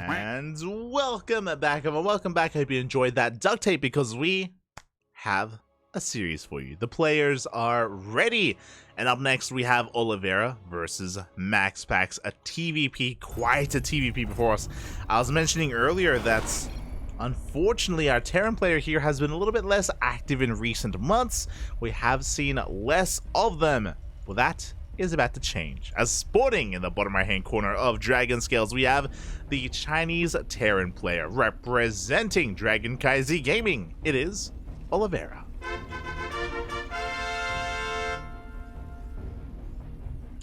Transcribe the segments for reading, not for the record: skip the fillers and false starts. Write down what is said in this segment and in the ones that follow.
And welcome back, everyone. Welcome back. I hope you enjoyed that duct tape because we have a series for you. The players are ready. And up next, we have Oliveira versus MaxPax, a TVP, quite a TVP before us. I was mentioning earlier that unfortunately, our Terran player here has been a little bit less active in recent months. We have seen less of them. Well, that is about to change. As sporting in the bottom right hand corner of Dragon Scales, we have the Chinese Terran player representing KranKy Gaming. It is Oliveira.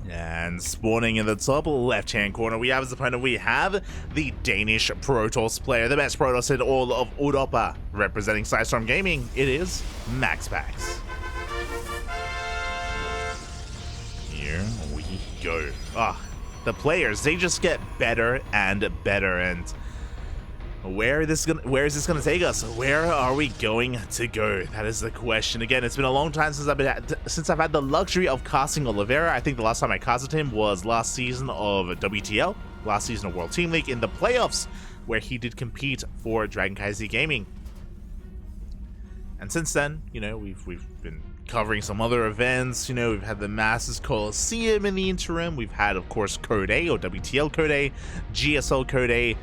And spawning in the top left hand corner, we have as opponent, we have the Danish Protoss player, the best Protoss in all of Europa, representing Sidestorm Gaming. It is MaxPax. Here we go. The players, they just get better and better, and where is this gonna take us? Where are we going to go? That is the question. Again, it's been a long time since I've had the luxury of casting Oliveira. I think the last time I casted him was last season of WTL, last season of World Team League in the playoffs, where he did compete for KranKy Gaming. And since then, you know, we've been covering some other events. You know, we've had the Masters Coliseum in the interim. We've had, of course, Code A or WTL Code A, GSL Code A.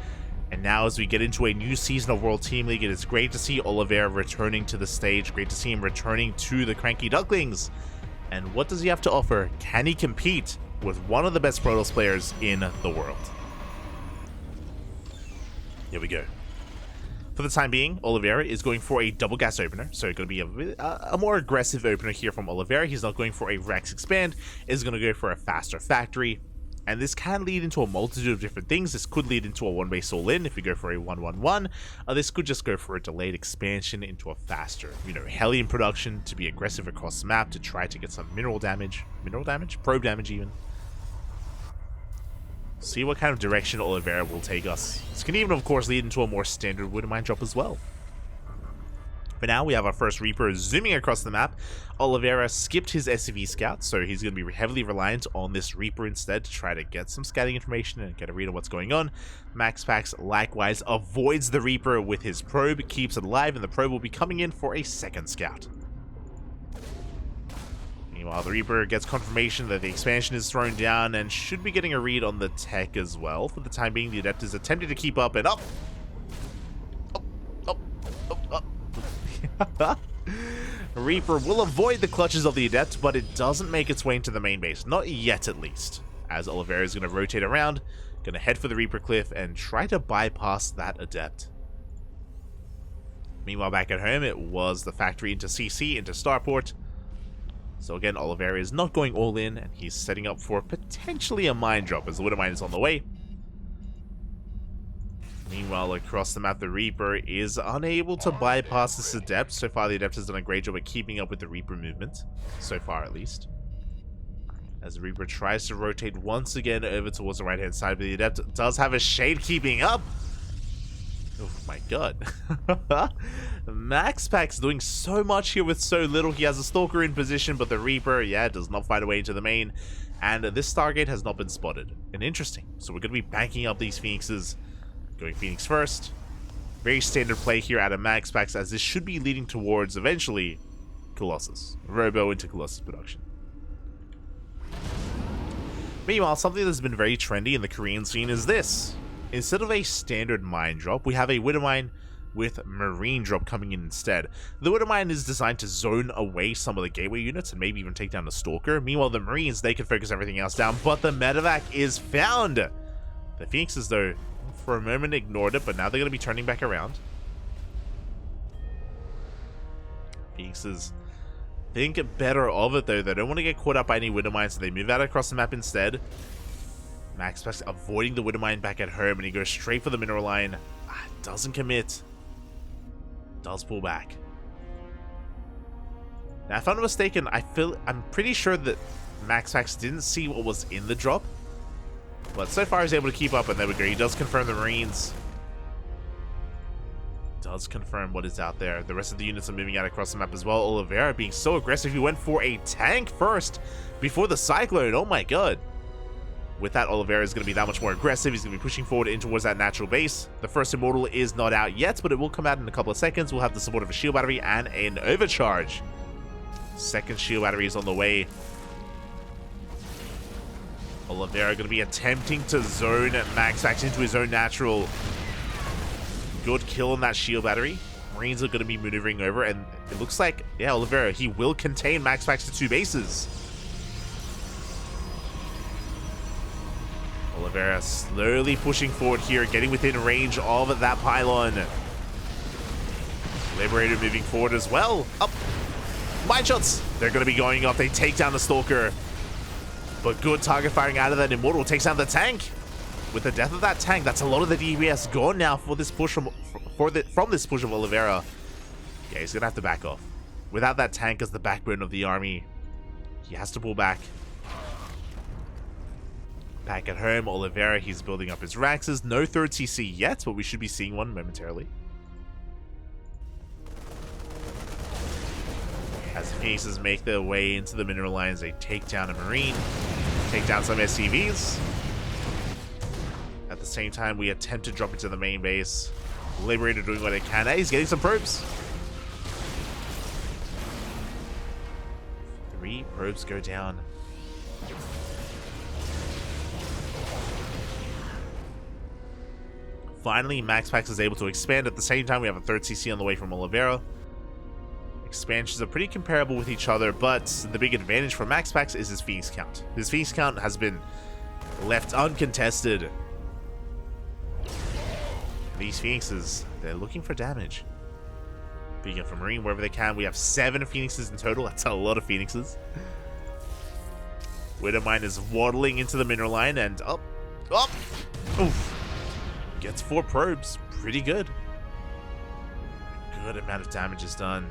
And now as we get into a new season of World Team League, it is great to see Oliveira returning to the stage. Great to see him returning to the CranKy Ducklings. And what does he have to offer? Can he compete with one of the best Protoss players in the world? Here we go. For the time being, Oliveira is going for a double gas opener, so it's going to be a more aggressive opener here from Oliveira. He's not going for a Rex expand, is going to go for a faster factory. And this can lead into a multitude of different things. This could lead into a one-base all-in if we go for a 1-1-1. This could just go for a delayed expansion into a faster, you know, Hellion production to be aggressive across the map to try to get some mineral damage, probe damage even. See what kind of direction Oliveira will take us. This can even, of course, lead into a more standard Wood Mine drop as well. For now, we have our first Reaper zooming across the map. Oliveira skipped his SCV scout, so he's going to be heavily reliant on this Reaper instead to try to get some scouting information and get a read on what's going on. MaxPax likewise avoids the Reaper with his probe, keeps it alive, and the probe will be coming in for a second scout. Meanwhile, the Reaper gets confirmation that the expansion is thrown down and should be getting a read on the tech as well. For the time being, the Adept is attempting to keep up and up. Reaper will avoid the clutches of the Adept, but it doesn't make its way into the main base. Not yet, at least. As Oliveira is going to rotate around, going to head for the Reaper cliff and try to bypass that Adept. Meanwhile, back at home, it was the factory into CC, into Starport. So again, Oliveira is not going all in, and he's setting up for potentially a mine drop as the Widow Mine is on the way. Meanwhile, across the map, the Reaper is unable to bypass this Adept. So far, the Adept has done a great job at keeping up with the Reaper movement. So far, at least. As the Reaper tries to rotate once again over towards the right-hand side, but the Adept does have a Shade keeping up. Oh my god. MaxPax doing so much here with so little. He has a Stalker in position, but the Reaper, yeah, does not find a way into the main. And this Stargate has not been spotted. And interesting. So we're going to be banking up these Phoenixes. Going Phoenix first. Very standard play here out of MaxPax, as this should be leading towards, eventually, Colossus. Robo into Colossus production. Meanwhile, something that's been very trendy in the Korean scene is this. Instead of a standard mine drop, we have a Widow Mine with Marine drop coming in instead. The Widow Mine is designed to zone away some of the gateway units and maybe even take down the Stalker. Meanwhile, the Marines, they can focus everything else down, but the medevac is found. The Phoenixes, though, for a moment ignored it, but now they're going to be turning back around. Phoenixes think better of it, though. They don't want to get caught up by any Widow Mines, so they move out across the map instead. MaxPax avoiding the Widow Mine back at home, and he goes straight for the mineral line. Doesn't commit. Does pull back. Now, if I'm not mistaken, I'm pretty sure that MaxPax didn't see what was in the drop. But so far he's able to keep up, and there we go. He does confirm the Marines. Does confirm what is out there. The rest of the units are moving out across the map as well. Oliveira being so aggressive. He went for a tank first before the Cyclone. Oh my god. With that, Oliveira is going to be that much more aggressive. He's going to be pushing forward in towards that natural base. The first Immortal is not out yet, but it will come out in a couple of seconds. We'll have the support of a shield battery and an overcharge. Second shield battery is on the way. Oliveira going to be attempting to zone MaxPax into his own natural. Good kill on that shield battery. Marines are going to be maneuvering over, and it looks like, yeah, Oliveira, he will contain MaxPax to 2 bases. Oliveira slowly pushing forward here, getting within range of that pylon. Liberator moving forward as well. Up. Mine shots. They're going to be going up. They take down the Stalker. But good target firing out of that Immortal. Takes down the tank. With the death of that tank, that's a lot of the DPS gone now for this push from this push of Oliveira. Yeah, he's going to have to back off. Without that tank as the backbone of the army, he has to pull back. Back at home, Oliveira, he's building up his Raxes. No third TC yet, but we should be seeing one momentarily. As the Phoenixes make their way into the mineral lines, they take down a Marine, take down some SCVs. At the same time, we attempt to drop into the main base. Liberator doing what it can. He's getting some probes. 3 probes go down. Finally, MaxPax is able to expand. At the same time, we have a third CC on the way from Oliveira. Expansions are pretty comparable with each other, but the big advantage for MaxPax is his Phoenix count. His Phoenix count has been left uncontested. These Phoenixes, they're looking for damage. Picking up from Marine wherever they can. We have 7 Phoenixes in total. That's a lot of Phoenixes. Widowmine is waddling into the mineral line and up. Oof. Gets 4 probes. Pretty good. Good amount of damage is done.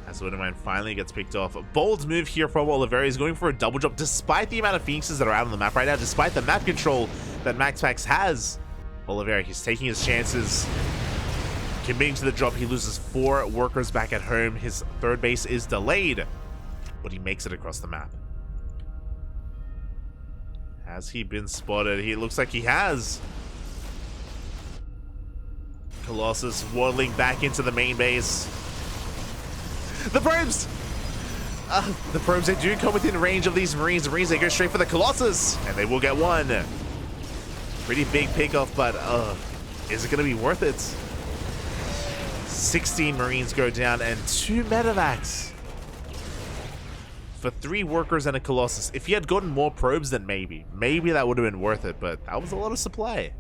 As Widowmine finally gets picked off. A bold move here from Oliveira. He's going for a double jump despite the amount of Phoenixes that are out on the map right now, despite the map control that MaxPax has. Oliveira, he's taking his chances. Committing to the drop, he loses 4 workers back at home. His third base is delayed, but he makes it across the map. Has he been spotted? He looks like he has. Colossus waddling back into the main base. The probes! The probes, they do come within range of these Marines. The Marines, they go straight for the Colossus, and they will get 1. Pretty big pickoff, but is it going to be worth it? 16 Marines go down and 2 medevacs. For 3 workers and a Colossus. If he had gotten more probes, then maybe that would have been worth it, but that was a lot of supply.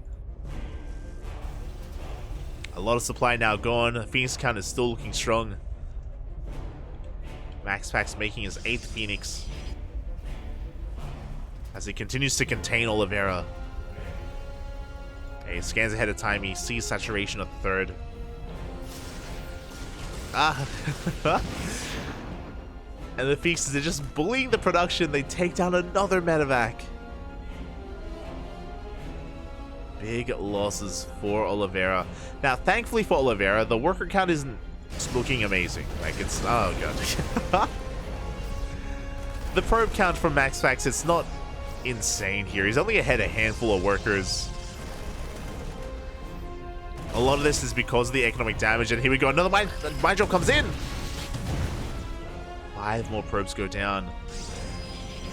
A lot of supply now gone. The Phoenix count is still looking strong. MaxPax making his 8th Phoenix as he continues to contain Oliveira. Okay, he scans ahead of time. He sees saturation of the 3rd. And the Phoenixes are just bullying the production. They take down another medevac. Big losses for Oliveira. Now, thankfully for Oliveira, the worker count isn't looking amazing. Like, it's... oh, God. The probe count from MaxPax, it's not insane here. He's only ahead a handful of workers. A lot of this is because of the economic damage. And here we go. Another mine drop comes in. 5 more probes go down.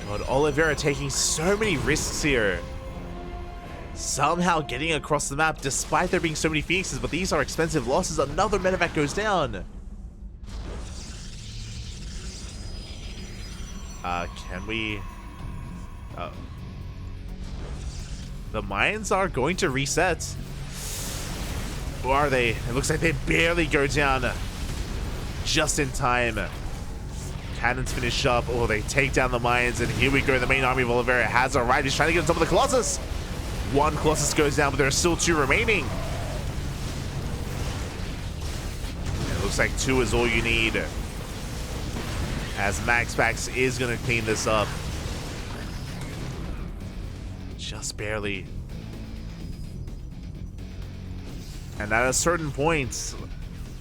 God, Oliveira taking so many risks here. Somehow getting across the map despite there being so many Phoenixes, but these are expensive losses. Another medevac goes down. Can we... the mines are going to reset. Or are they? It looks like they barely go down just in time. Cannons finish up. Oh, they take down the mines, and here we go. The main army of Oliveira has arrived. He's trying to get on top of the Colossus. 1 Colossus goes down, but there are still 2 remaining. And it looks like 2 is all you need. As MaxPax is going to clean this up. Just barely. And at a certain point,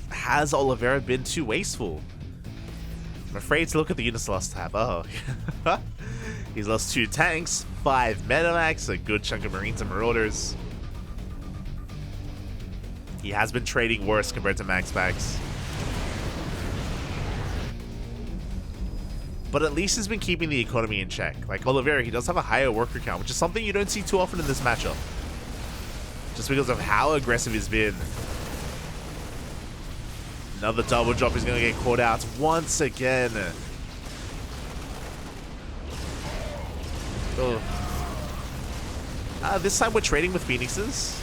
has Oliveira been too wasteful? I'm afraid to look at the units lost tab. Oh. He's lost 2 tanks, 5 Medivacs, a good chunk of Marines and Marauders. He has been trading worse compared to MaxPax. But at least he's been keeping the economy in check. Like Oliveira, he does have a higher worker count, which is something you don't see too often in this matchup. Just because of how aggressive he's been. Another double drop is going to get caught out once again. Oh. This time we're trading with Phoenixes.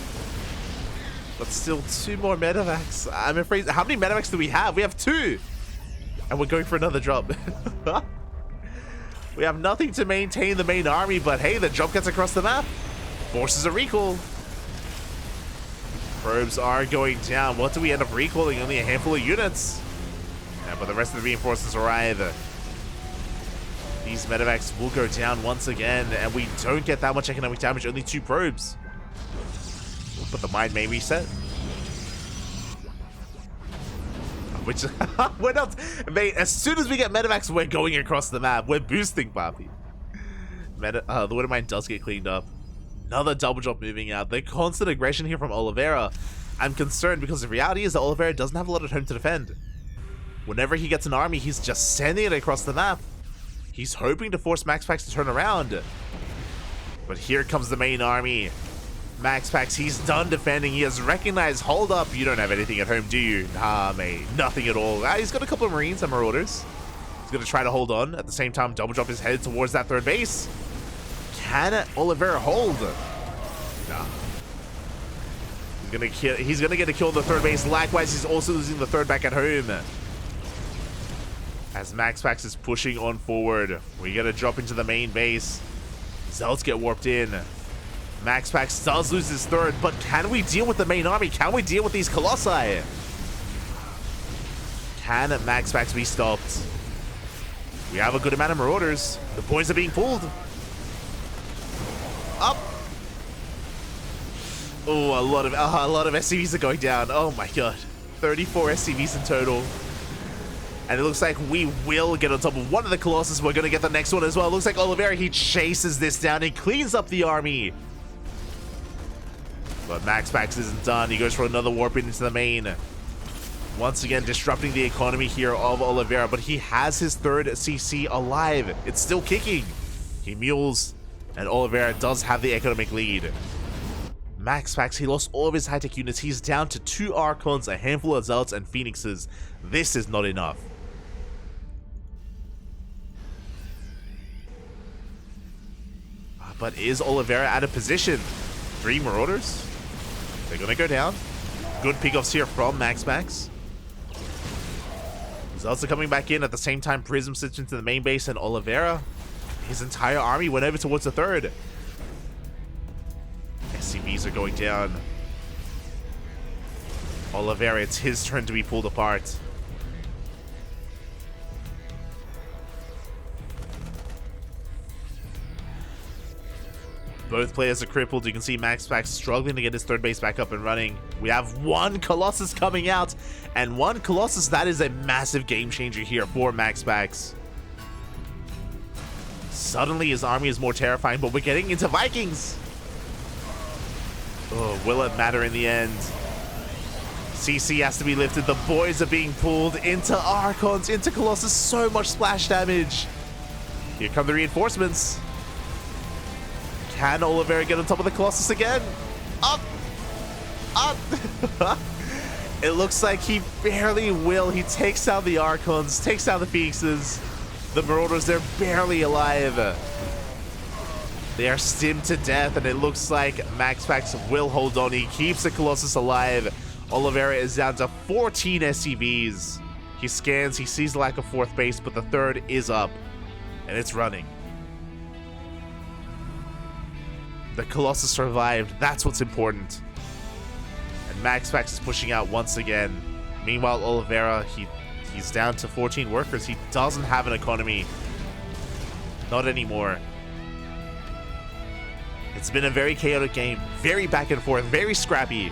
But still 2 more Medivacs. I'm afraid. How many Medivacs do we have? We have 2. And we're going for another drop. We have nothing to maintain the main army, but hey, the drop gets across the map. Forces a recall. Probes are going down. What do we end up recalling? Only a handful of units. Yeah, but the rest of the reinforcements arrive. These Medivacs will go down once again, and we don't get that much economic damage, only 2 probes. But the mine may reset. Which, we're not, mate, as soon as we get Medivacs, we're going across the map. We're boosting, Papi. The Widow Mine does get cleaned up. Another double drop moving out. The constant aggression here from Oliveira. I'm concerned because the reality is that Oliveira doesn't have a lot at home to defend. Whenever he gets an army, he's just sending it across the map. He's hoping to force MaxPax to turn around. But here comes the main army. MaxPax, he's done defending. He has recognized, hold up, you don't have anything at home, do you? Nah, mate, nothing at all. He's got a couple of Marines and Marauders. He's going to try to hold on. At the same time, double drop his head towards that 3rd base. Can Oliveira hold? Nah. He's gonna get a kill on the 3rd base. Likewise, he's also losing the 3rd back at home. As MaxPax is pushing on forward, we gotta drop into the main base. Zealots get warped in. MaxPax does lose his 3rd, but can we deal with the main army? Can we deal with these Colossi? Can MaxPax be stopped? We have a good amount of Marauders. The boys are being pulled. Up. Oh, a lot of SCVs are going down. Oh my god. 34 SCVs in total. And it looks like we will get on top of one of the Colossus. We're going to get the next one as well. It looks like Oliveira, he chases this down. He cleans up the army. But MaxPax isn't done. He goes for another warp into the main. Once again, disrupting the economy here of Oliveira. But he has his 3rd CC alive. It's still kicking. He mules. And Oliveira does have the economic lead. MaxPax, he lost all of his high-tech units. He's down to 2 Archons, a handful of Zealots, and Phoenixes. This is not enough. But is Oliveira out of position? 3 Marauders. They're going to go down. Good pickoffs here from MaxPax. Zealots are coming back in. At the same time, Prism sits into the main base, and Oliveira, his entire army went over towards the 3rd. SCVs are going down. Oliveira, it's his turn to be pulled apart. Both players are crippled. You can see MaxPax struggling to get his 3rd base back up and running. We have 1 Colossus coming out, and 1 Colossus, that is a massive game changer here for MaxPax. Suddenly his army is more terrifying, but we're getting into Vikings. Oh, will it matter in the end? CC has to be lifted. The boys are being pulled into Archons, into Colossus. So much splash damage. Here come the reinforcements. Can Oliveira get on top of the Colossus again? Up! Up! It looks like he barely will. He takes down the Archons, takes down the Phoenixes. The Marauders, they're barely alive. They are stimmed to death, and it looks like MaxPax will hold on. He keeps the Colossus alive. Oliveira is down to 14 SCVs. He scans, he sees the lack of 4th base, but the 3rd is up, and it's running. The Colossus survived. That's what's important. And MaxPax is pushing out once again. Meanwhile, Oliveira, he's down to 14 workers. He doesn't have an economy. Not anymore. It's been a very chaotic game. Very back and forth. Very scrappy.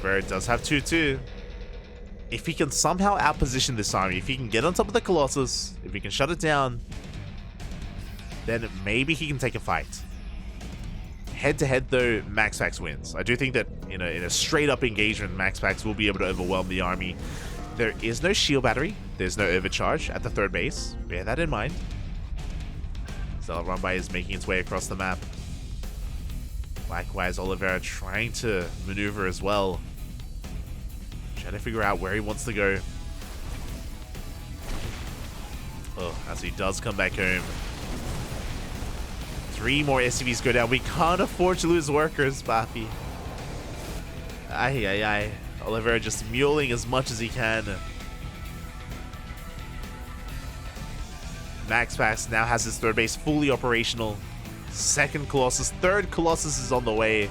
Oliveira does have 2-2. If he can somehow outposition this army, if he can get on top of the Colossus, if he can shut it down, then maybe he can take a fight. Head-to-head, though, MaxPax wins. I do think that, you know, in a straight-up engagement, MaxPax will be able to overwhelm the army. There is no shield battery. There's no overcharge at the third base. Bear that in mind. Zealot Runby is making its way across the map. Likewise, Oliveira trying to maneuver as well. Trying to figure out where he wants to go. Oh, as he does come back home. 3 more SCVs go down. We can't afford to lose workers, Bappy. Aye. Oliveira just muling as much as he can. MaxPax now has his third base fully operational. Second Colossus, third Colossus is on the way.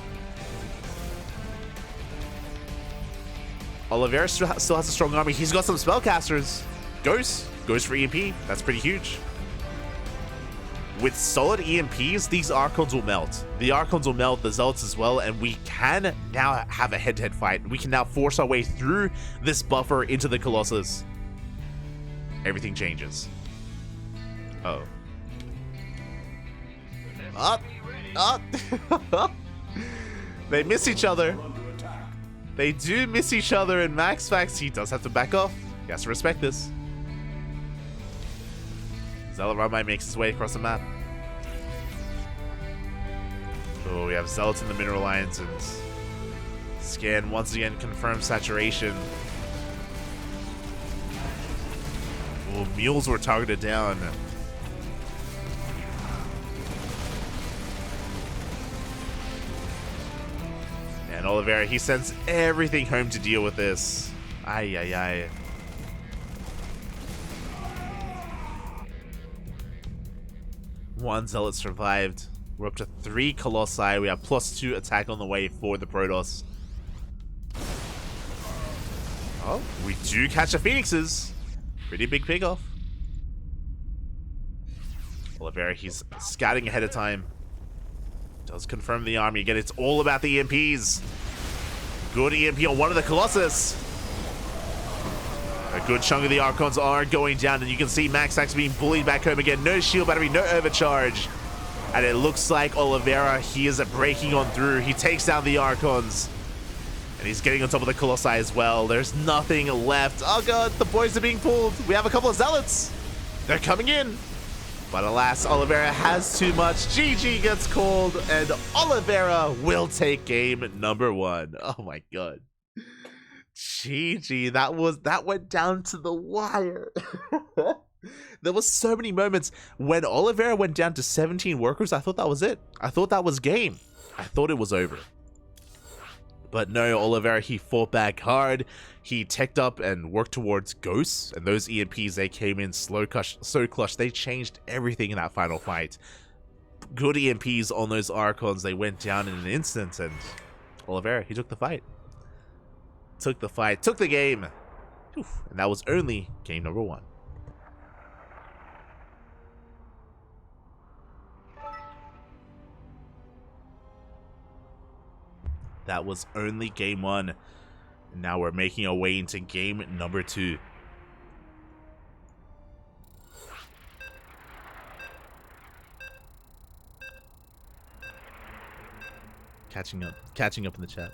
Oliveira still has a strong army. He's got some spellcasters. Ghost for EMP. That's pretty huge. With solid EMPs, these Archons will melt. The Archons will melt the Zealots as well, and we can now have a head-to-head fight. We can now force our way through this buffer into the Colossus. Everything changes. Oh. Up. They miss each other. They do miss each other, and MaxPax, he does have to back off. He has to respect this. Zealot Runby makes his way across the map. Oh, we have Zealots in the mineral lines, and Scan once again confirms saturation. Oh, mules were targeted down. And Oliveira, he sends everything home to deal with this. Aye. One Zealot survived. We're up to 3 Colossi. We have +2 attack on the way for the Protoss. Oh, we do catch the Phoenixes. Pretty big pickoff. Oliveira, he's scouting ahead of time. Does confirm the army. Again, it's all about the EMPs. Good EMP on one of the Colossus. A good chunk of the Archons are going down, and you can see MaxPax being bullied back home again. No shield battery, no overcharge. And it looks like Oliveira, he is breaking on through. He takes down the Archons. And he's getting on top of the Colossi as well. There's nothing left. Oh god, the boys are being pulled. We have a couple of Zealots. They're coming in. But alas, Oliveira has too much. GG gets called, and Oliveira will take game number 1. Oh my god. GG, that went down to the wire. There was so many moments when Oliveira went down to 17 workers. I thought that was it. I thought that was game. I thought it was over. But no, Oliveira, he fought back hard. He teched up and worked towards ghosts, and those EMPs, they came in so clutch. They changed everything in that final fight. Good EMPs on those Archons. They went down in an instant, and Oliveira, he took the fight. Took the game. Whew. And that was only game number 1. That was only game 1. Now we're making our way into game number 2. Catching up in the chat.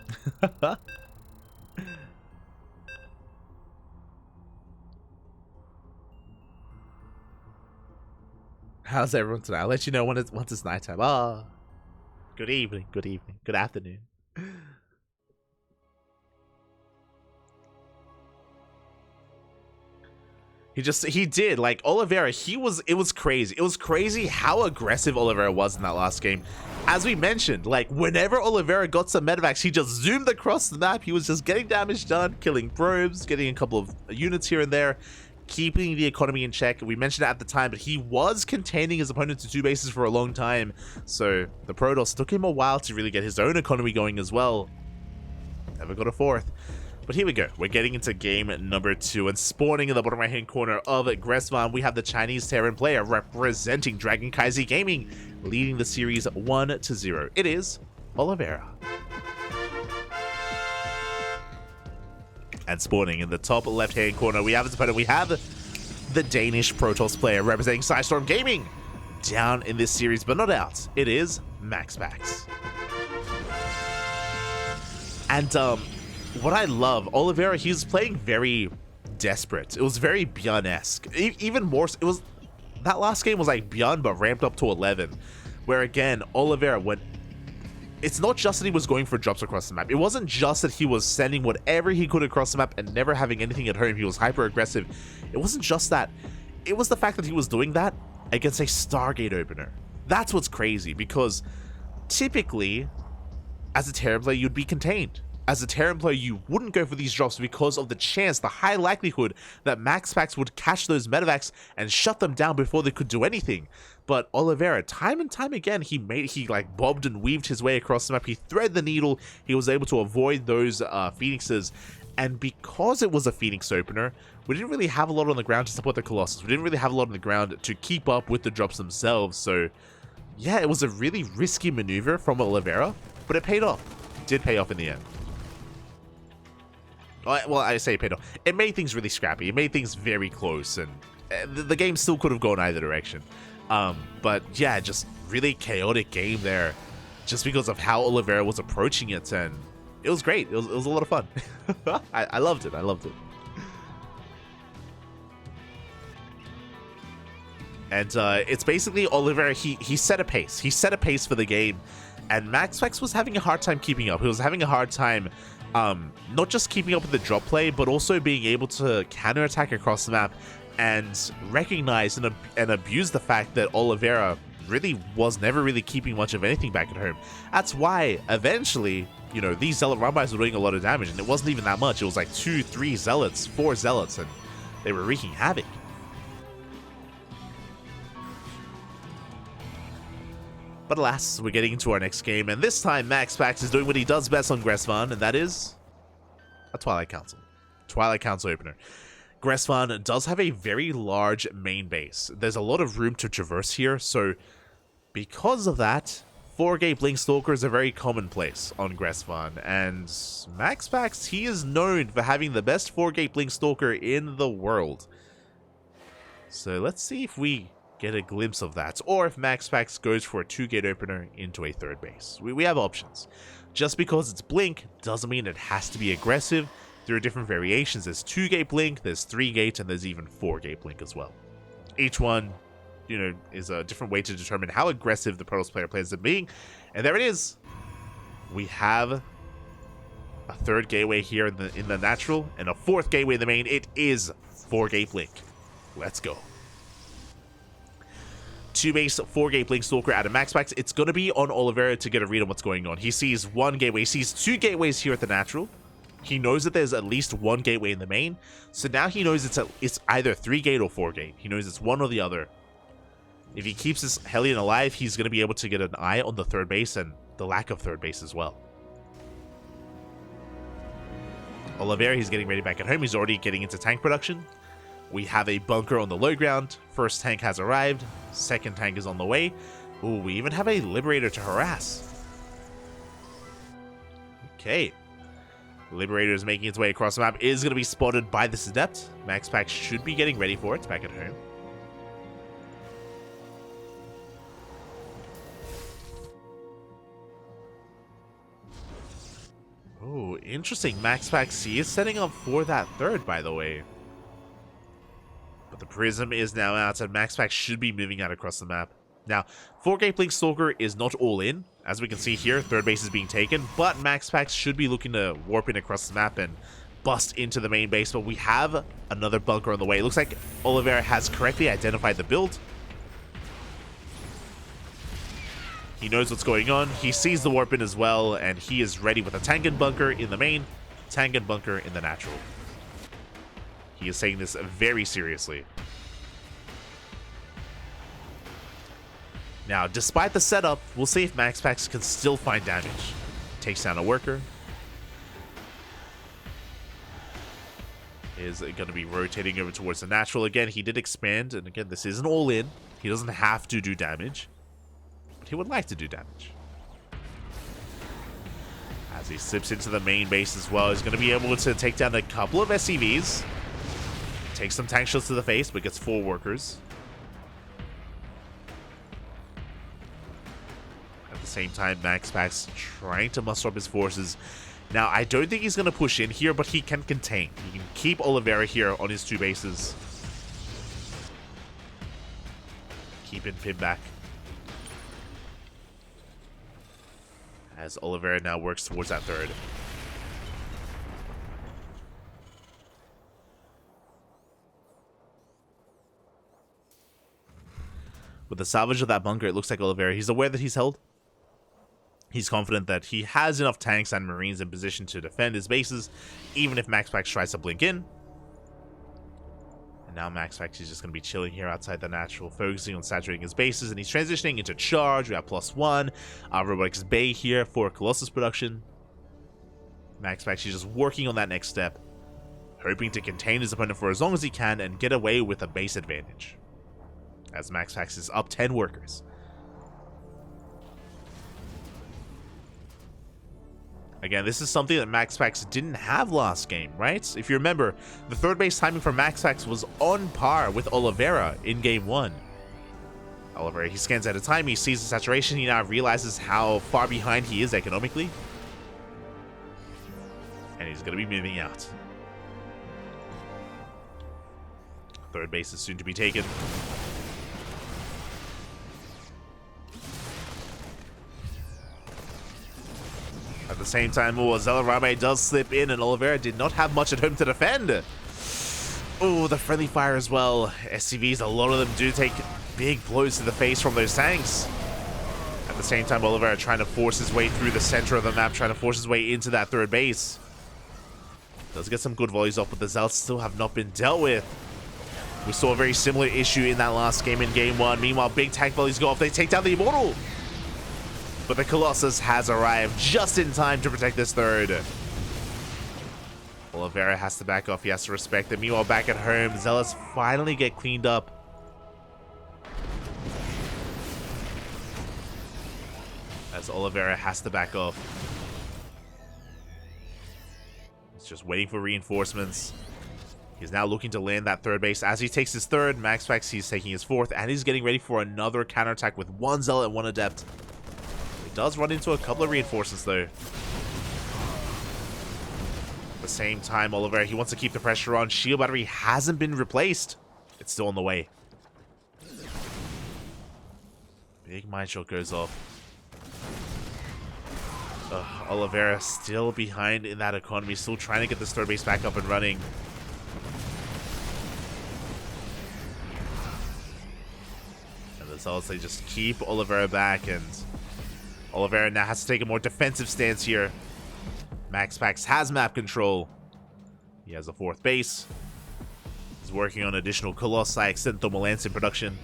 How's everyone tonight? I'll let you know once it's nighttime. Ah, good evening, good afternoon. He did, like, Oliveira, it was crazy. It was crazy how aggressive Oliveira was in that last game. As we mentioned, like, whenever Oliveira got some medevacs, he just zoomed across the map. He was just getting damage done, killing probes, getting a couple of units here and there, keeping the economy in check. We mentioned it at the time, but he was containing his opponent to 2 bases for a long time. So the Protoss took him a while to really get his own economy going as well. Never got a 4th. But here we go. We're getting into game number 2, and spawning in the bottom right-hand corner of Gressvan, we have the Chinese Terran player representing Dragon Kaiser Gaming, leading the series 1-0. It is Oliveira. And spawning in the top left-hand corner, we have his opponent. We have the Danish Protoss player representing Sidestorm Gaming down in this series, but not out. It is MaxPax. And what I love, Oliveira, he's playing very desperate. It was very Bjorn-esque. Even more, it was, that last game was like Bjorn, but ramped up to 11. Where again, Oliveira went, it's not just that he was going for drops across the map. It wasn't just that he was sending whatever he could across the map and never having anything at home. He was hyper aggressive. It wasn't just that. It was the fact that he was doing that against a Stargate opener. That's what's crazy, because typically, as a Terran player, you'd be contained. As a Terran player, you wouldn't go for these drops because of the chance, the high likelihood that MaxPax would catch those medevacs and shut them down before they could do anything. But Oliveira, time and time again, he like bobbed and weaved his way across the map. He threaded the needle. He was able to avoid those Phoenixes. And because it was a Phoenix opener, we didn't really have a lot on the ground to support the Colossus. We didn't really have a lot on the ground to keep up with the drops themselves. So yeah, it was a really risky maneuver from Oliveira, but it paid off. It did pay off in the end. Well, I say it paid off. It made things really scrappy. It made things very close, and the game still could have gone either direction. But yeah, just really chaotic game there, just because of how Oliveira was approaching it, and it was great. It was a lot of fun. I loved it. I loved it. And it's basically Oliveira. He set a pace. He set a pace for the game, and MaxPax was having a hard time keeping up. He was having a hard time. Not just keeping up with the drop play, but also being able to counterattack across the map and recognize and abuse the fact that Oliveira really was never really keeping much of anything back at home. That's why eventually, you know, these Zealot Rumbies were doing a lot of damage, and it wasn't even that much. It was like 2, 3 Zealots, 4 Zealots, and they were wreaking havoc. But alas, we're getting into our next game, and this time MaxPax is doing what he does best on Gressvan, and that is a Twilight Council. Twilight Council opener. Gressvan does have a very large main base. There's a lot of room to traverse here, so because of that, 4-gate Blink Stalker is a very commonplace on Gressvan, and MaxPax, he is known for having the best 4-gate Blink Stalker in the world. So let's see if we get a glimpse of that, or if MaxPax goes for a 2-gate opener into a 3rd base. We have options. Just because it's Blink doesn't mean it has to be aggressive. There are different variations. There's 2-gate Blink, there's 3-gate, and there's even 4-gate Blink as well. Each one, you know, is a different way to determine how aggressive the Protoss player plans it being. And there it is. We have a 3rd gateway here in the natural, and a 4th gateway in the main. It is 4-gate Blink. Let's go. 2-base 4-gate Blink Stalker out of MaxPax. It's going to be on Oliveira to get a read on what's going on. He sees 1 gateway. He sees 2 gateways here at the natural. He knows that there's at least 1 gateway in the main. So now he knows it's either 3-gate or 4-gate. He knows it's one or the other. If he keeps this Hellion alive, he's going to be able to get an eye on the 3rd base and the lack of 3rd base as well. Oliveira, he's getting ready back at home. He's already getting into tank production. We have a bunker on the low ground. 1st tank has arrived. 2nd tank is on the way. Ooh, we even have a Liberator to harass. Okay. Liberator is making its way across the map. Is going to be spotted by this Adept. MaxPax should be getting ready for it back at home. Oh, interesting. MaxPax, he is setting up for that 3rd, by the way. But the Prism is now out, and MaxPax should be moving out across the map. Now, 4-gate Blink Stalker is not all in. As we can see here, 3rd base is being taken, but MaxPax should be looking to warp in across the map and bust into the main base. But we have another bunker on the way. It looks like Oliveira has correctly identified the build. He knows what's going on. He sees the warp in as well, and he is ready with a tank and bunker in the main, tank and bunker in the natural. He is saying this very seriously. Now, despite the setup, we'll see if MaxPax can still find damage. Takes down a worker. Is going to be rotating over towards the natural. Again, he did expand, and again, this isn't all in. He doesn't have to do damage, but he would like to do damage. As As he slips into the main base as well, he's going to be able to take down a couple of SCVs. Take some tank shields to the face, but gets 4 workers. At the same time, MaxPax trying to muster up his forces. Now, I don't think he's going to push in here, but he can contain. He can keep Oliveira here on his 2 bases. Keeping Pim back. As Oliveira now works towards that 3rd. With the salvage of that bunker, it looks like Oliveira, he's aware that he's held. He's confident that he has enough tanks and marines in position to defend his bases, even if MaxPax tries to blink in. And now MaxPax is just going to be chilling here outside the natural, focusing on saturating his bases, and he's transitioning into charge. We have +1. Robotics Bay here for Colossus production. MaxPax is just working on that next step, hoping to contain his opponent for as long as he can and get away with a base advantage. As MaxPax is up 10 workers. Again, this is something that MaxPax didn't have last game, right? If you remember, the 3rd base timing for MaxPax was on par with Oliveira in game 1. Oliveira, he scans at a time, he sees the saturation, he now realizes how far behind he is economically. And he's going to be moving out. 3rd base is soon to be taken. At the same time, Zelarabe does slip in, and Oliveira did not have much at home to defend. Oh, the friendly fire as well. SCVs, a lot of them do take big blows to the face from those tanks. At the same time, Oliveira trying to force his way through the center of the map, trying to force his way into that 3rd base. Does get some good volleys off, but the Zealots still have not been dealt with. We saw a very similar issue in that last game in game 1. Meanwhile, big tank volleys go off. They take down the Immortal. But the Colossus has arrived just in time to protect this 3rd. Oliveira has to back off. He has to respect it. Meanwhile, back at home, Zealots finally get cleaned up. As Oliveira has to back off. He's just waiting for reinforcements. He's now looking to land that 3rd base. As he takes his 3rd, MaxPax, he's taking his 4th, and he's getting ready for another counterattack with 1 Zealot and 1 Adept. Does run into a couple of reinforcements though. At the same time, Oliveira, he wants to keep the pressure on. Shield battery hasn't been replaced. It's still on the way. Big mine shot goes off. Oliveira still behind in that economy, still trying to get this 3rd base back up and running. And the Zealots, they just keep Oliveira back, and Oliveira now has to take a more defensive stance here. MaxPax has map control. He has a 4th base. He's working on additional Colossi, Extenthomalance in production.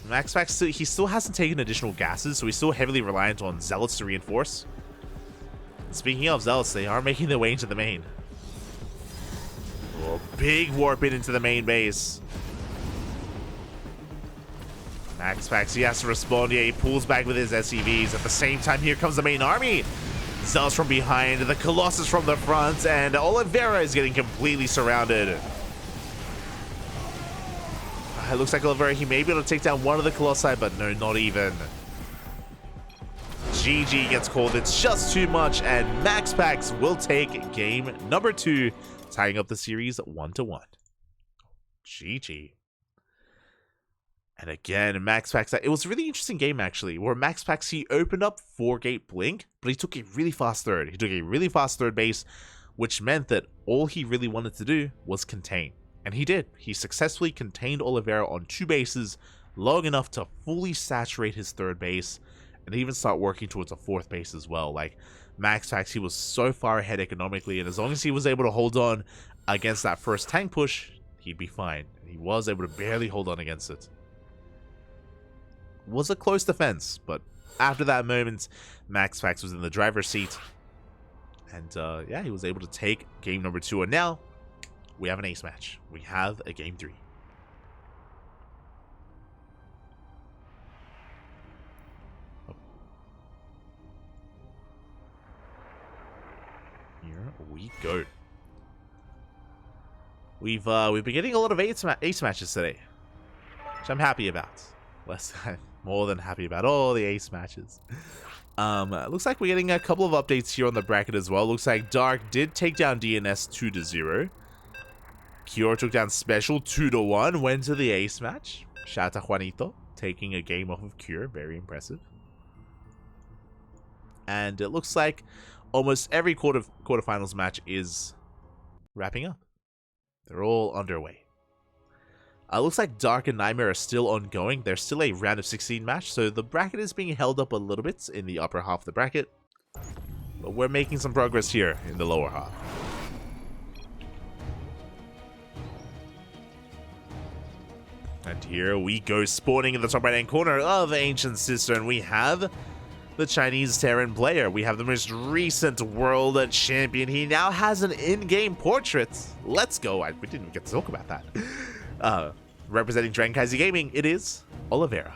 MaxPax, he still hasn't taken additional gases, so he's still heavily reliant on Zealots to reinforce. And speaking of Zealots, they are making their way into the main. Oh, big warp into the main base. MaxPax, he has to respond. Yeah, he pulls back with his SCVs. At the same time, here comes the main army. Zealots from behind, the Colossus from the front, and Oliveira is getting completely surrounded. It looks like Oliveira, he may be able to take down one of the Colossi, but no, not even. GG gets called. It's just too much, and MaxPax will take game number 2, tying up the series 1-1. GG. And again, MaxPax, it was a really interesting game actually, where MaxPax, he opened up 4-gate blink, but he took a really fast 3rd. He took a really fast 3rd base, which meant that all he really wanted to do was contain. And he did. He successfully contained Oliveira on 2 bases long enough to fully saturate his 3rd base, and even start working towards a 4th base as well. Like, MaxPax, he was so far ahead economically, and as long as he was able to hold on against that first tank push, he'd be fine. He was able to barely hold on against it. Was a close defense, but after that moment, MaxPax was in the driver's seat, and yeah, he was able to take game number 2, and now we have an ace match. We have a game 3. we go. We've been getting a lot of ace matches today, which I'm happy about. I'm more than happy about all the ace matches. Looks like we're getting a couple of updates here on the bracket as well. Looks like Dark did take down DNS 2-0. Cure took down Special 2-1. Went to the ace match. Shout out to Juanito taking a game off of Cure. Very impressive. And it looks like almost every quarterfinals match is wrapping up. They're all underway. Looks like Dark and Nightmare are still ongoing. There's still a round of 16 match, so the bracket is being held up a little bit in the upper half of the bracket. But we're making some progress here in the lower half. And here we go, spawning in the top right-hand corner of Ancient Sister, and we have the Chinese Terran player. We have the most recent world champion. He now has an in-game portrait. Let's go. We didn't even get to talk about that. Representing CranKy Gaming, it is Oliveira.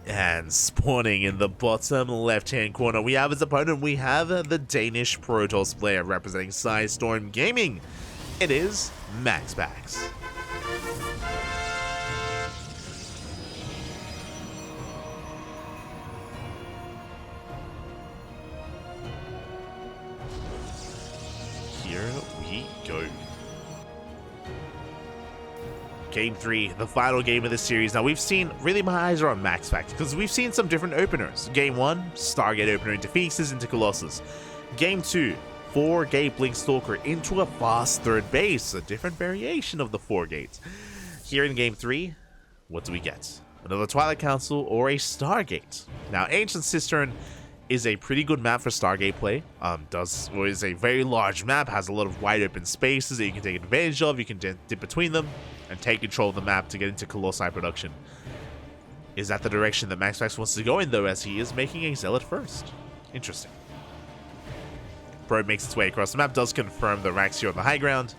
And spawning in the bottom left-hand corner, we have his opponent. We have the Danish Protoss player representing Storm Gaming. It is MaxPax. Here we go. Game 3, the final game of this series. Now, we've seen, really my eyes are on MaxPax, because we've seen some different openers. Game 1, Stargate opener into Phoenixes into Colossus. Game 2, 4-gate Blink Stalker into a fast third base, a different variation of the 4 gates. Here in Game 3, what do we get? Another Twilight Council or a Stargate? Now, Ancient Cistern is a pretty good map for Stargate play. Is a very large map, has a lot of wide open spaces that you can take advantage of. You can dip between them and take control of the map to get into Colossi production. Is that the direction that MaxPax wants to go in, though, as he is making a Zealot first? Interesting. Probe makes its way across the map, does confirm the racks here on the high ground.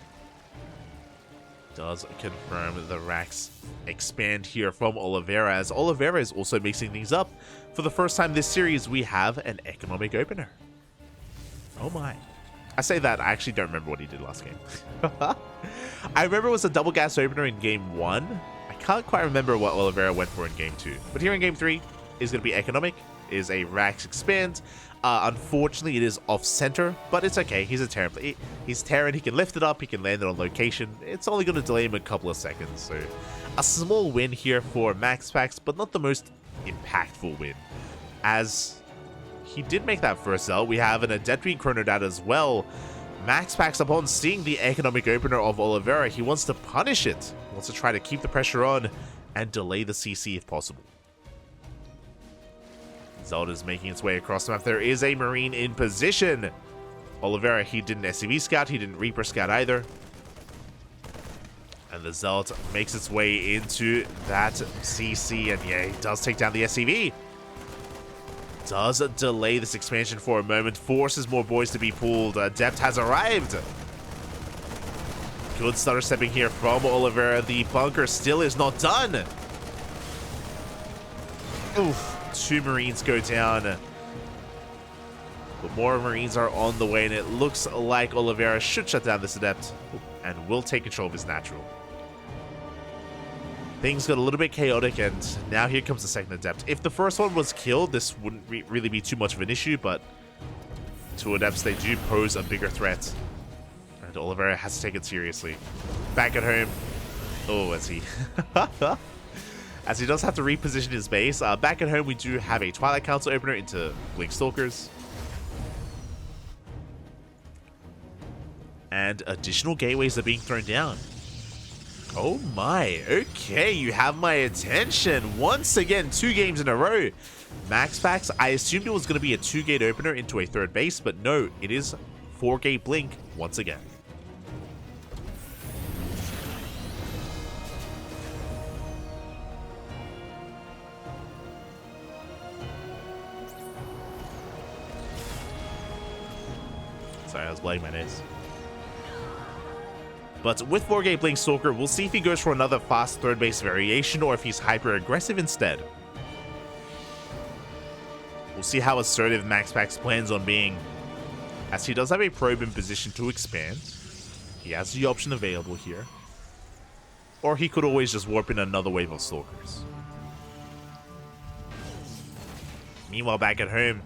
Does confirm the racks expand here from Oliveira, as Oliveira is also mixing things up. For the first time this series, we have an economic opener. Oh my. I say that, I actually don't remember what he did last game. I remember it was a double gas opener in game 1. I can't quite remember what Oliveira went for in game 2. But here in game 3 is going to be economic, is a racks expand. Unfortunately, it is off-center, but it's okay. He's a Terran. He's Terran. He can lift it up. He can land it on location. It's only going to delay him a couple of seconds. So a small win here for MaxPax, but not the most impactful win, as he did make that first L. We have an Adeptry Chronodad as well. MaxPax, upon seeing the economic opener of Oliveira, he wants to punish it. He wants to try to keep the pressure on and delay the CC if possible. Zelda's making its way across the map. There is a Marine in position. Oliveira, he didn't SCV scout. He didn't Reaper scout either. And the Zealot makes its way into that CC. And yeah, he does take down the SCV. Does delay this expansion for a moment. Forces more boys to be pulled. Adept has arrived. Good stutter stepping here from Oliveira. The bunker still is not done. Oof. 2 Marines go down. But more Marines are on the way, and it looks like Oliveira should shut down this Adept and will take control of his natural. Things got a little bit chaotic, and now here comes the second Adept. If the first one was killed, this wouldn't really be too much of an issue, but 2 Adepts, they do pose a bigger threat. And Oliveira has to take it seriously. Back at home. Oh, as he... as he does have to reposition his base. Back at home, we do have a Twilight Council opener into Blink Stalkers. And additional gateways are being thrown down. Oh my, okay, you have my attention. Once again, 2 games in a row. MaxPax, I assumed it was going to be a 2-gate opener into a third base, but no, it is 4-gate Blink once again. Sorry, I was blowing my nose. But with 4-gate Blink Stalker, we'll see if he goes for another fast third base variation or if he's hyper aggressive instead. We'll see how assertive MaxPax plans on being, as he does have a probe in position to expand. He has the option available here. Or he could always just warp in another wave of Stalkers. Meanwhile, back at home,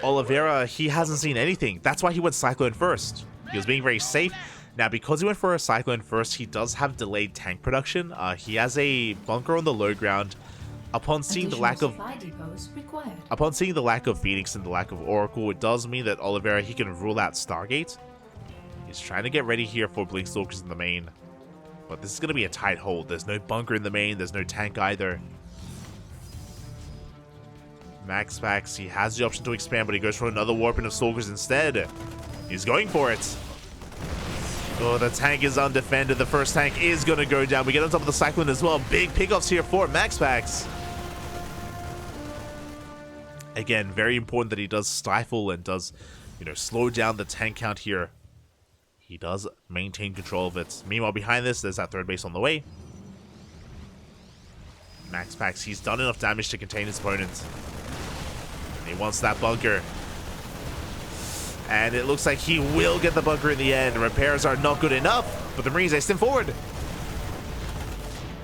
Oliveira, he hasn't seen anything. That's why he went Cyclone first. He was being very safe. Now, because he went for a Cyclone first, he does have delayed tank production. He has a bunker on the low ground. Upon seeing the lack of Phoenix and the lack of Oracle, it does mean that Oliveira, he can rule out Stargate. He's trying to get ready here for Blink Stalkers in the main. But this is going to be a tight hold. There's no bunker in the main. There's no tank either. MaxPax, he has the option to expand, but he goes for another warping of Stalkers instead. He's going for it. Oh, the tank is undefended. The first tank is going to go down. We get on top of the Cyclone as well. Big pickoffs here for MaxPax. Again, very important that he does stifle and does, slow down the tank count here. He does maintain control of it. Meanwhile, behind this, there's that third base on the way. MaxPax, he's done enough damage to contain his opponent. He wants that bunker. And it looks like he will get the bunker in the end. Repairs are not good enough, but the Marines, they stim forward. The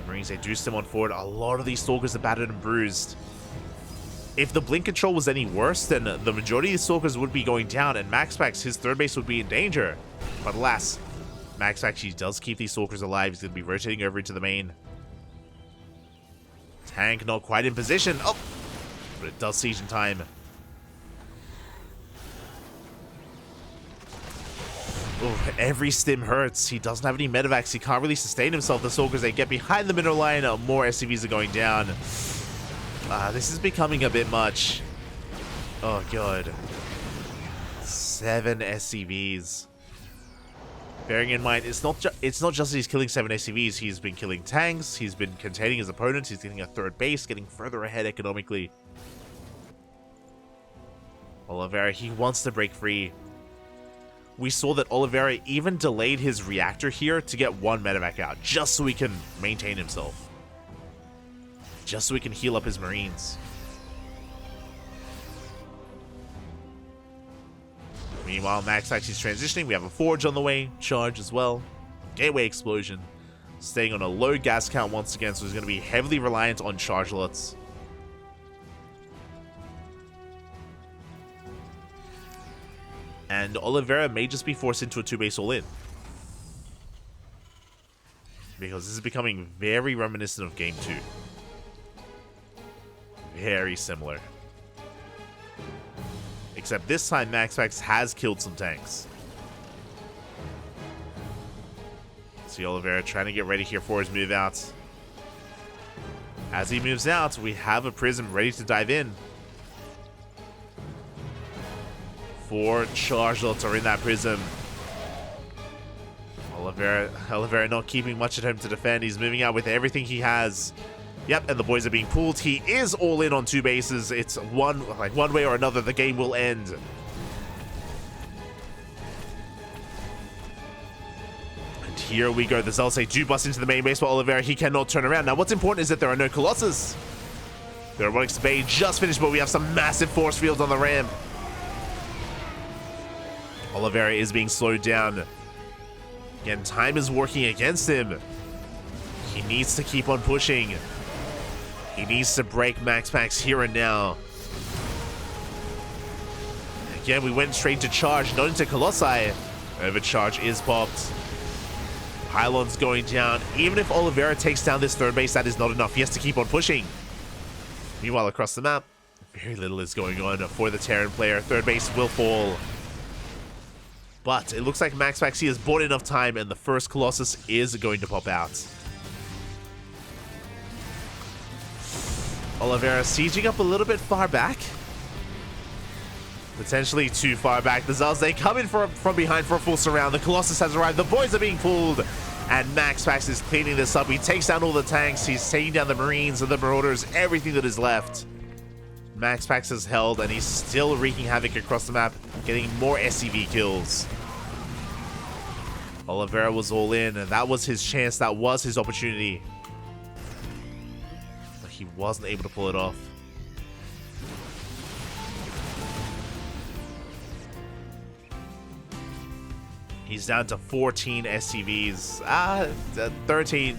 Marines, they do stim on forward. A lot of these Stalkers are battered and bruised. If the blink control was any worse, then the majority of the Stalkers would be going down, and MaxPax, his third base, would be in danger. But alas, MaxPax, he does keep these Stalkers alive. He's going to be rotating over into the main. Tank not quite in position. Oh, but it does siege in time. Oh, every stim hurts. He doesn't have any medevacs. He can't really sustain himself. The Stalkers, they get behind the middle line. More SCVs are going down. This is becoming a bit much. Oh, God. 7 SCVs. Bearing in mind, it's not just that he's killing 7 SCVs. He's been killing tanks. He's been containing his opponents. He's getting a third base, getting further ahead economically. Oliveira, he wants to break free. We saw that Oliveira even delayed his reactor here to get 1 medevac out, just so he can maintain himself. Just so he can heal up his Marines. Meanwhile, MaxPax is transitioning. We have a Forge on the way, charge as well. Gateway explosion. Staying on a low gas count once again, so he's going to be heavily reliant on charge lots. And Oliveira may just be forced into a 2-base all-in. Because this is becoming very reminiscent of Game 2. Very similar. Except this time, MaxPax has killed some tanks. See Oliveira trying to get ready here for his move out. As he moves out, we have a Prism ready to dive in. 4 charge lots are in that Prism. Oliveira not keeping much at home to defend. He's moving out with everything he has. Yep, and the boys are being pulled. He is all in on 2 bases. It's one way or another, the game will end. And here we go. The Zealots, they do bust into the main base, but Oliveira, he cannot turn around. Now, what's important is that there are no Colossus. The Robotics Bay just finished, but we have some massive force fields on the ramp. Oliveira is being slowed down. Again, time is working against him. He needs to keep on pushing. He needs to break MaxPax here and now. Again, we went straight to charge, not into Colossi. Overcharge is popped. Pylon's going down. Even if Oliveira takes down this third base, that is not enough. He has to keep on pushing. Meanwhile, across the map, very little is going on for the Terran player. Third base will fall. But it looks like MaxPax has bought enough time, and the first Colossus is going to pop out. Oliveira sieging up a little bit far back. Potentially too far back. The Zealots, they come in from behind for a full surround. The Colossus has arrived. The boys are being pulled. And MaxPax is cleaning this up. He takes down all the tanks. He's taking down the Marines and the Marauders. Everything that is left. MaxPax is held, and he's still wreaking havoc across the map, getting more SCV kills. Oliveira was all in, and that was his chance. That was his opportunity. But he wasn't able to pull it off. He's down to 14 SCVs. 13.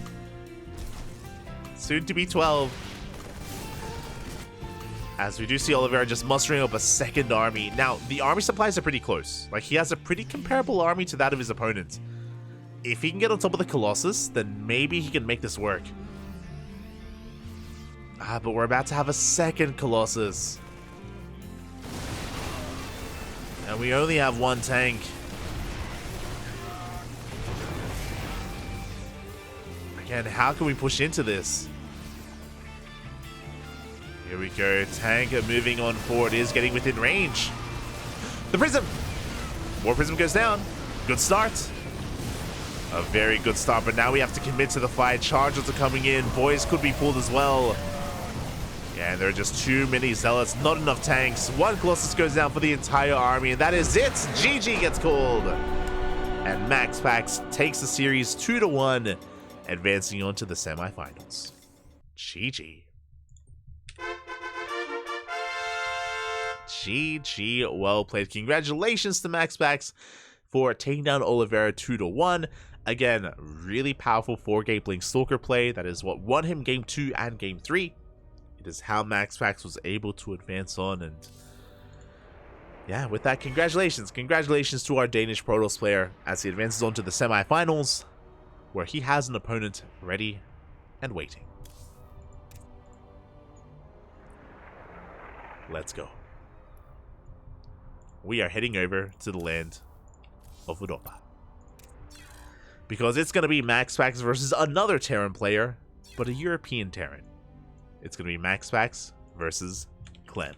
Soon to be 12. As we do see Oliveira just mustering up a second army. Now, the army supplies are pretty close. Like, he has a pretty comparable army to that of his opponent. If he can get on top of the Colossus, then maybe he can make this work. But we're about to have a second Colossus. And we only have one tank. Again, how can we push into this? Here we go. Tank moving on forward, is getting within range. The Prism! More Prism goes down. Good start. A very good start, but now we have to commit to the fight. Chargers are coming in. Boys could be pulled as well. Yeah, and there are just too many Zealots. Not enough tanks. One Colossus goes down for the entire army, and that is it. GG gets called. And MaxPax takes the series 2-1, advancing on to the semifinals. GG. GG, well played. Congratulations to MaxPax for taking down Oliveira 2-1. Again, really powerful 4-game Blink Stalker play. That is what won him Game 2 and Game 3. It is how MaxPax was able to advance on, and yeah, with that, congratulations. Congratulations to our Danish Protoss player as he advances on to the semifinals, where he has an opponent ready and waiting. Let's go. We are heading over to the land of Europa, because it's going to be MaxPax versus another Terran player, but a European Terran. It's going to be MaxPax versus Clem.